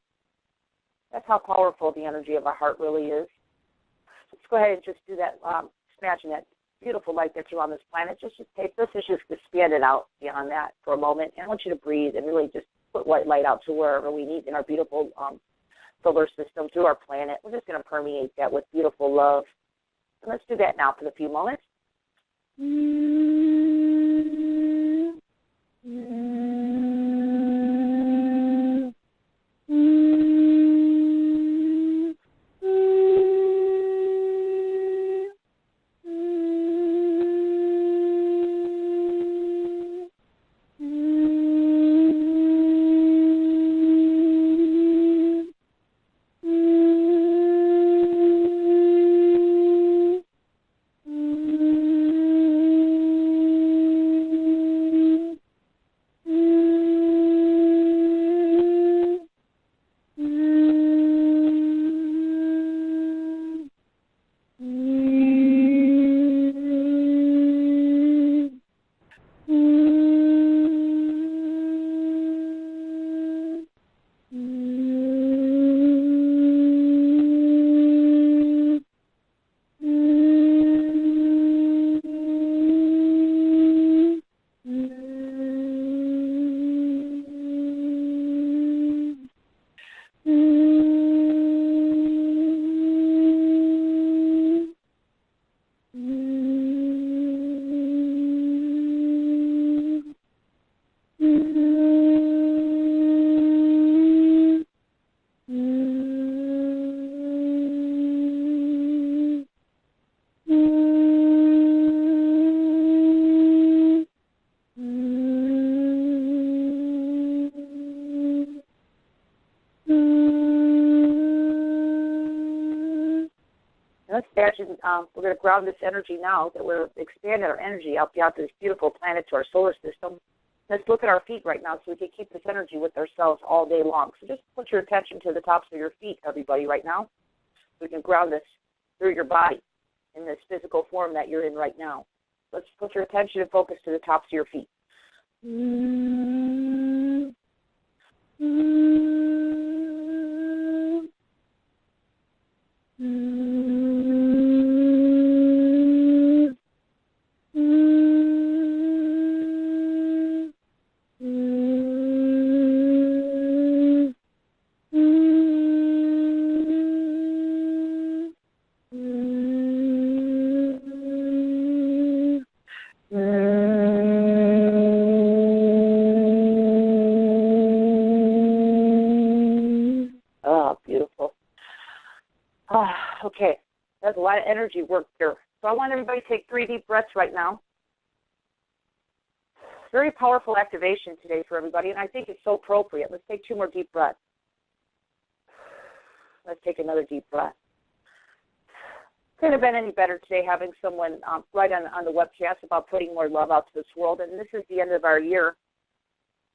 That's how powerful the energy of our heart really is. Let's go ahead and just do that. Imagine that beautiful light that's around this planet. Just take this and just expand it out beyond that for a moment. And I want you to breathe and really just put white light out to wherever we need in our beautiful solar system, through our planet. We're just going to permeate that with beautiful love. And let's do that now for a few moments. We're going to ground this energy now that we're expanding our energy out beyond this beautiful planet to our solar system. Let's look at our feet right now so we can keep this energy with ourselves all day long. So just put your attention to the tops of your feet, everybody, right now. So we can ground this through your body in this physical form that you're in right now. Let's put your attention and focus to the tops of your feet. Okay, that's a lot of energy work here. So I want everybody to take 3 deep breaths right now. Very powerful activation today for everybody, and I think it's so appropriate. Let's take 2 more deep breaths. Let's take another deep breath. Couldn't have been any better today having someone right on the webcast about putting more love out to this world, and this is the end of our year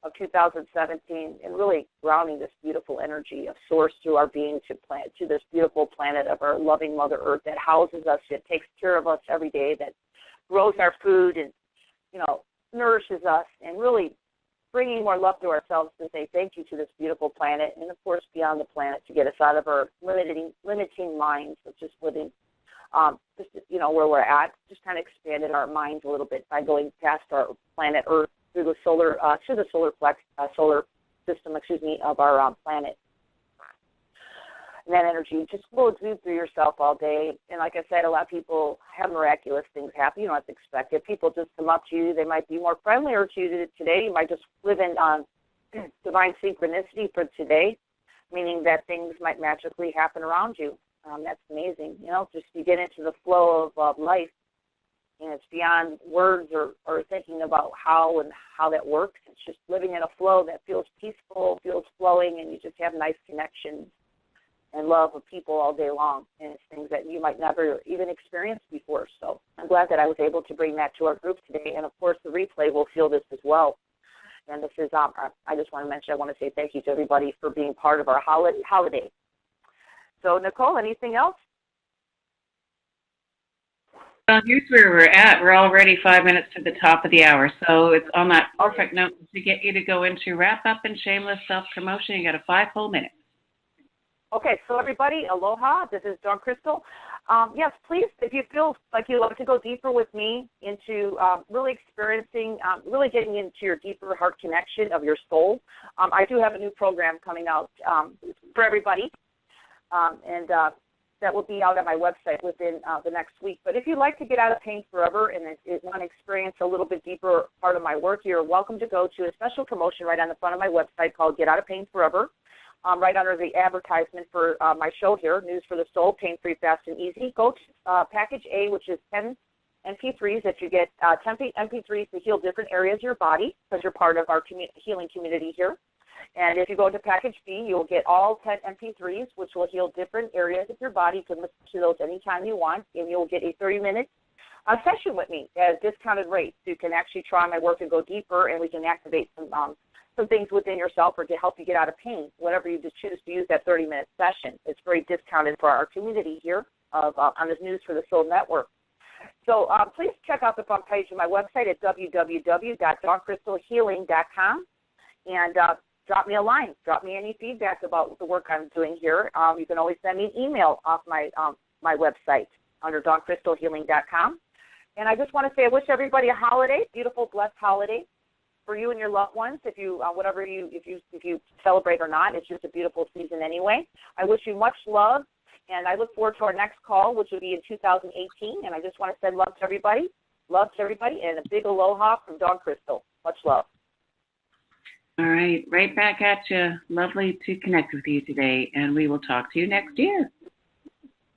of 2017, and really grounding this beautiful energy of source through our being to this beautiful planet of our loving Mother Earth that houses us, that takes care of us every day, that grows our food and, nourishes us, and really bringing more love to ourselves to say thank you to this beautiful planet, and of course beyond the planet to get us out of our limiting minds of just living, where we're at. Just kind of expanded our minds a little bit by going past our planet Earth through the solar system, of our planet. And that energy just flows through yourself all day. And like I said, a lot of people have miraculous things happen. You don't have to expect it. People just come up to you. They might be more friendlier to you today. You might just live in divine synchronicity for today, meaning that things might magically happen around you. That's amazing. Just you get into the flow of life, and it's beyond words or thinking about how that works. It's just living in a flow that feels peaceful, feels flowing, and you just have nice connections and love of people all day long, and it's things that you might never even experience before. So I'm glad that I was able to bring that to our group today, and of course the replay will feel this as well. And this is, I just want to say thank you to everybody for being part of our holiday. So Nicole, anything else? Well, here's where we're at. We're already 5 minutes to the top of the hour, so it's on that perfect note to get you to go into wrap up and shameless self-promotion. You got 5 whole minutes. Okay, so everybody, aloha. This is Dawn Crystal. Yes, please, if you feel like you'd love to go deeper with me into really experiencing, really getting into your deeper heart connection of your soul, I do have a new program coming out for everybody, and that will be out on my website within the next week. But if you'd like to get out of pain forever and want to experience a little bit deeper part of my work, you're welcome to go to a special promotion right on the front of my website called Get Out of Pain Forever. Right under the advertisement for my show here, News for the Soul, Pain-Free, Fast, and Easy. Go to Package A, which is 10 MP3s that you get 10 MP3s to heal different areas of your body because you're part of our healing community here. And if you go to Package B, you'll get all 10 MP3s, which will heal different areas of your body. You can listen to those anytime you want, and you'll get a 30-minute session with me at a discounted rate. So you can actually try my work and go deeper, and we can activate some things within yourself or to help you get out of pain, whatever you just choose to use that 30-minute session. It's very discounted for our community here on this News for the Soul Network. So please check out the front page of my website at www.dawncrystalhealing.com and drop me a line. Drop me any feedback about the work I'm doing here. You can always send me an email off my website under dawncrystalhealing.com. And I just want to say I wish everybody a holiday, beautiful, blessed holiday. For you and your loved ones, if you celebrate or not, it's just a beautiful season anyway. I wish you much love, and I look forward to our next call, which will be in 2018. And I just want to send love to everybody, and a big aloha from Dawn Crystal. Much love. All right, right back at you. Lovely to connect with you today, and we will talk to you next year.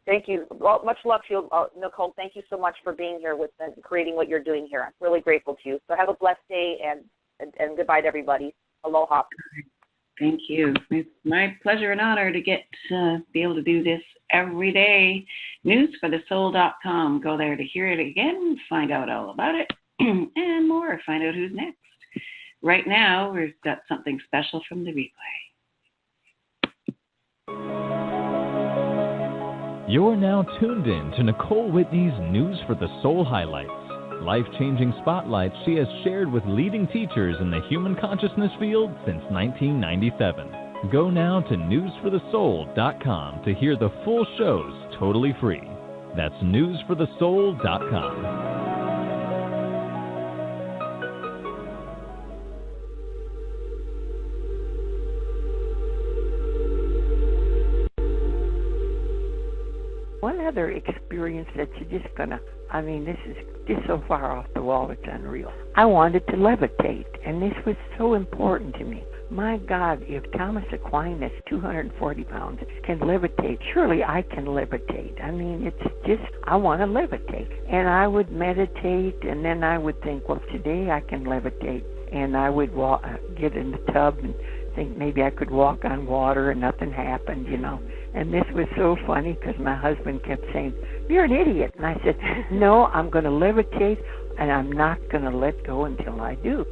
Thank you. Well, much love to you, Nicole. Thank you so much for being here with and creating what you're doing here. I'm really grateful to you. So have a blessed day, and goodbye to everybody. Aloha. Thank you. It's my pleasure and honor to get be able to do this every day. Newsforthesoul.com. Go there to hear it again, find out all about it, and more. Find out who's next. Right now, we've got something special from the replay. You're now tuned in to Nicole Whitney's News for the Soul highlights. Life-changing spotlights she has shared with leading teachers in the human consciousness field since 1997. Go now to newsforthesoul.com to hear the full shows totally free. That's newsforthesoul.com. One other experience that you're just gonna, this is just so far off the wall, it's unreal. I wanted to levitate, and this was so important to me. my God, if Thomas Aquinas, 240 pounds, can levitate, surely I can levitate. I mean, it's just, I want to levitate. And I would meditate, and then I would think, well, today I can levitate. And I would get in the tub and think maybe I could walk on water, and nothing happened, you know. And this was so funny because my husband kept saying, "You're an idiot." And I said, "No, I'm going to levitate, and I'm not going to let go until I do."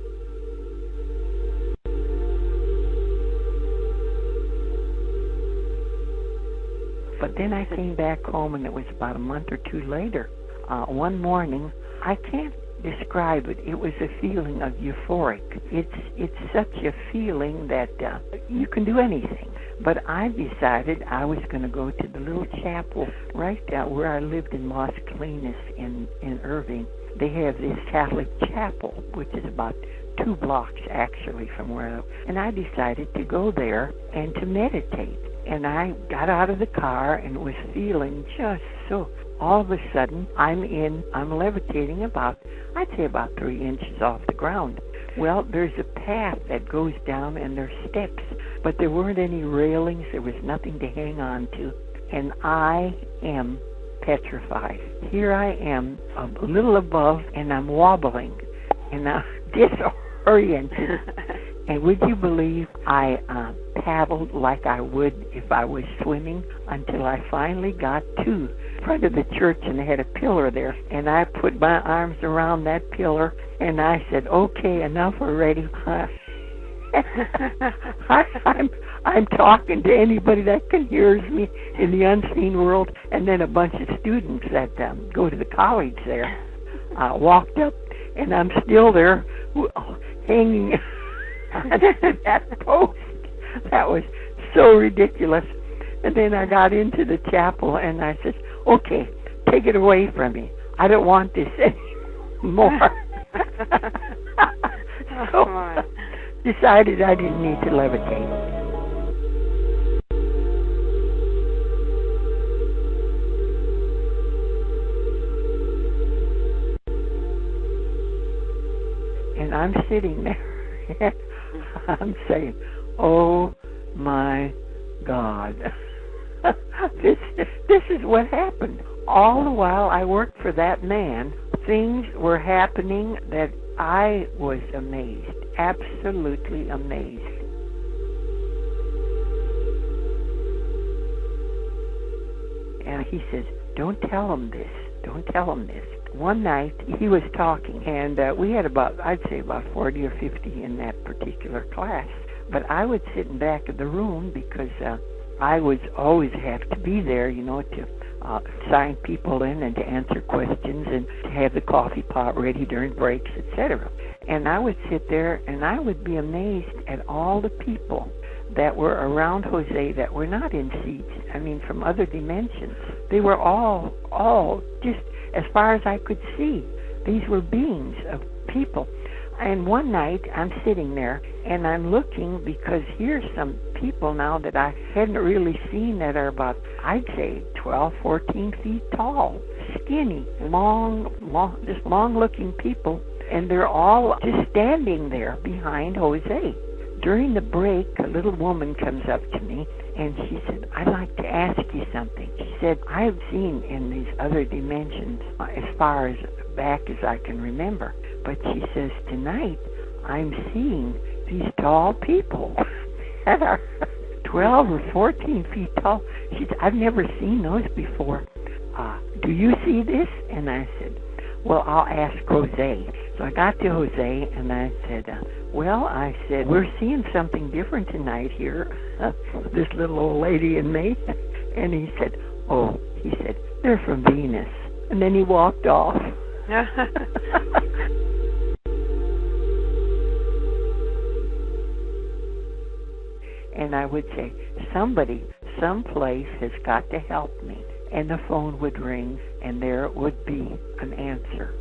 But then I came back home, and it was about a month or two later. One morning, I can't describe it. It was a feeling of euphoric. It's such a feeling that you can do anything. But I decided I was going to go to the little chapel right where I lived in Las Colinas in Irving. They have this Catholic chapel, which is about 2 blocks actually from where I live. And I decided to go there and to meditate. And I got out of the car and was feeling just so. All of a sudden, I'm levitating about 3 inches off the ground. Well, there's a path that goes down, and there's steps, but there weren't any railings. There was nothing to hang on to, and I am petrified. Here I am, a little above, and I'm wobbling, and I'm disoriented. And would you believe I paddled like I would if I was swimming until I finally got to the front of the church, and they had a pillar there, and I put my arms around that pillar, and I said, "Okay, enough already." I'm talking to anybody that can hear me in the unseen world, and then a bunch of students that go to the college there walked up, and I'm still there hanging on that post. That was so ridiculous. And then I got into the chapel, and I said, "Okay, take it away from me. I don't want this anymore." So decided I didn't need to levitate. And I'm sitting there. I'm saying, "Oh my God." This is what happened. All the while I worked for that man, things were happening that I was amazed, absolutely amazed. And he says, "Don't tell him this. Don't tell him this." One night he was talking, and we had I'd say about 40 or 50 in that particular class. But I would sit in back of the room because I was always have to be there, you know, to sign people in and to answer questions and to have the coffee pot ready during breaks, etc. And I would sit there and I would be amazed at all the people that were around Jose that were not in seats, I mean from other dimensions. They were all just as far as I could see. These were beings of people. And one night I'm sitting there and I'm looking because here's some people now that I hadn't really seen that are about, I'd say, 12, 14 feet tall, skinny, long-looking people, and they're all just standing there behind Jose. During the break, a little woman comes up to me and she said, "I'd like to ask you something." She said, "I've seen in these other dimensions as far as back as I can remember." But she says, "Tonight, I'm seeing these tall people that are 12 or 14 feet tall." She said, "I've never seen those before. Do you see this?" And I said, "Well, I'll ask Jose." So I got to Jose and I said, "Well," I said, "we're seeing something different tonight here, this little old lady and me." And he said, "Oh," he said, "they're from Venus." And then he walked off. And I would say, somebody, someplace has got to help me. And the phone would ring, and there would be an answer.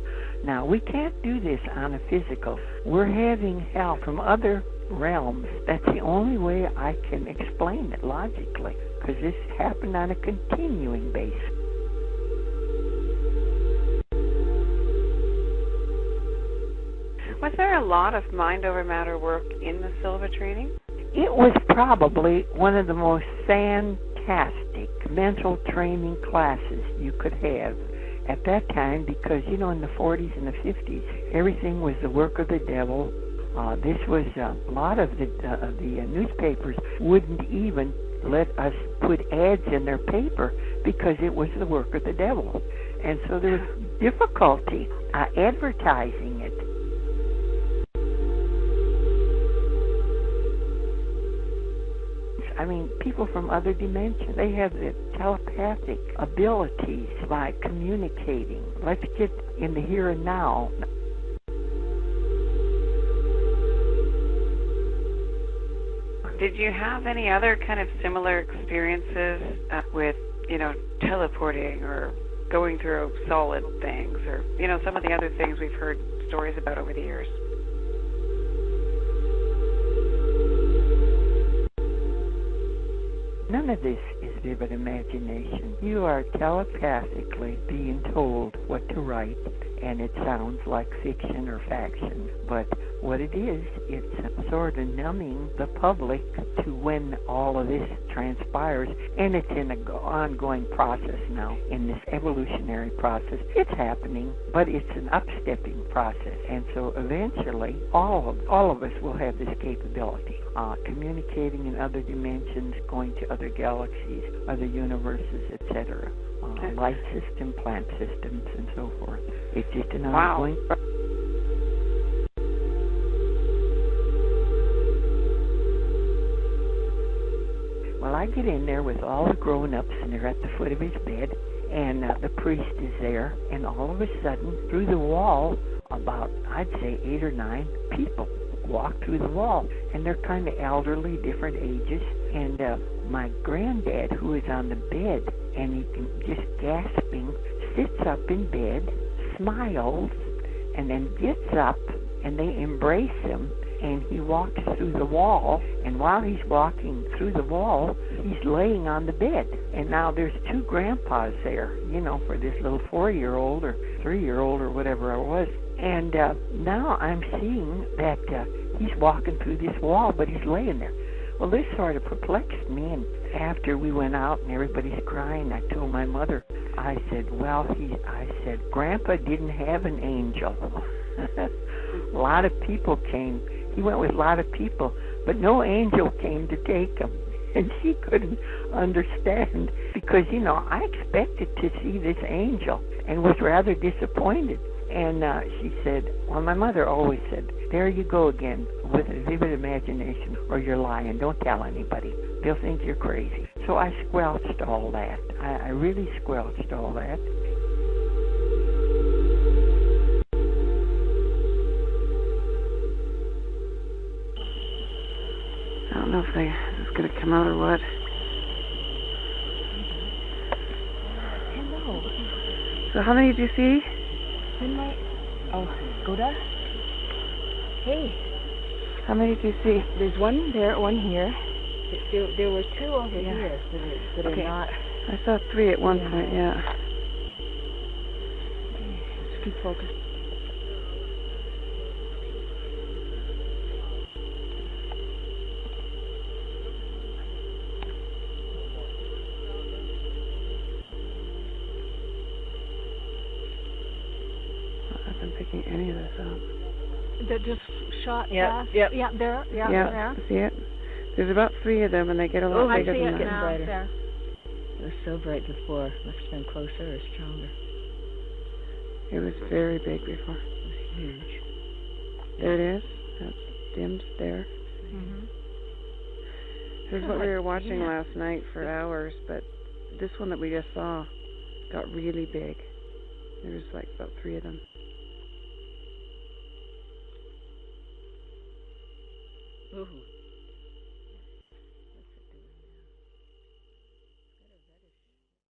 Now, we can't do this on a physical. We're having help from other realms. That's the only way I can explain it logically, because this happened on a continuing basis. Was there a lot of mind over matter work in the Silva training? It was probably one of the most fantastic mental training classes you could have at that time, because, you know, in the 40s and the 50s, everything was the work of the devil. This was a lot of the newspapers wouldn't even let us put ads in their paper because it was the work of the devil. And so there was difficulty advertising it. I mean, people from other dimensions, they have the telepathic abilities by communicating. Let's get in the here and now. Did you have any other kind of similar experiences with, you know, teleporting or going through solid things, or, you know, some of the other things we've heard stories about over the years? None of this is vivid imagination. You are telepathically being told what to write, and it sounds like fiction or faction. But what it is, it's sort of numbing the public to when all of this transpires, and it's in an ongoing process now, in this evolutionary process. It's happening, but it's an upstepping process, and so eventually all of us will have this capability. Communicating in other dimensions, going to other galaxies, other universes, etc. Light system, plant systems, and so forth. It's just an ongoing process. Well, I get in there with all the grown-ups, and they're at the foot of his bed, and the priest is there, and all of a sudden, through the wall, about, I'd say, 8 or 9 people walk through the wall, and they're kind of elderly, different ages, and my granddad, who is on the bed, and he can just gasping, sits up in bed, smiles, and then gets up, and they embrace him, and he walks through the wall, and while he's walking through the wall, he's laying on the bed. And now there's 2 grandpas there, you know, for this little 4-year-old or 3-year-old or whatever it was. And now I'm seeing that he's walking through this wall, but he's laying there. Well, this sort of perplexed me, and after we went out and everybody's crying, I told my mother, I said, Grandpa didn't have an angel. A lot of people came. He went with a lot of people, but no angel came to take him. And she couldn't understand because, you know, I expected to see this angel and was rather disappointed. And she said, well, my mother always said, there you go again with a vivid imagination, or you're lying. Don't tell anybody. They'll think you're crazy. So I squelched all that. I really squelched all that. I don't know if this is going to come out or what. Hello. So how many did you see? Goda? Hey. How many did you see? There's one there, one here. There were 2 over here that okay. are not. I saw 3 at one point, yeah. Just keep focused. Picking any of this up. That just shot past? Yep. Yeah, there. Yeah, there. See it? There's about 3 of them, and they get a lot bigger than that. I see it now. Brighter. There. It was so bright before. Must have been closer or stronger. It was very big before. It was huge. There it is. That's dimmed there. Mm-hmm. This is what we were watching last night for hours, but this one that we just saw got really big. There was like about 3 of them. Ooh.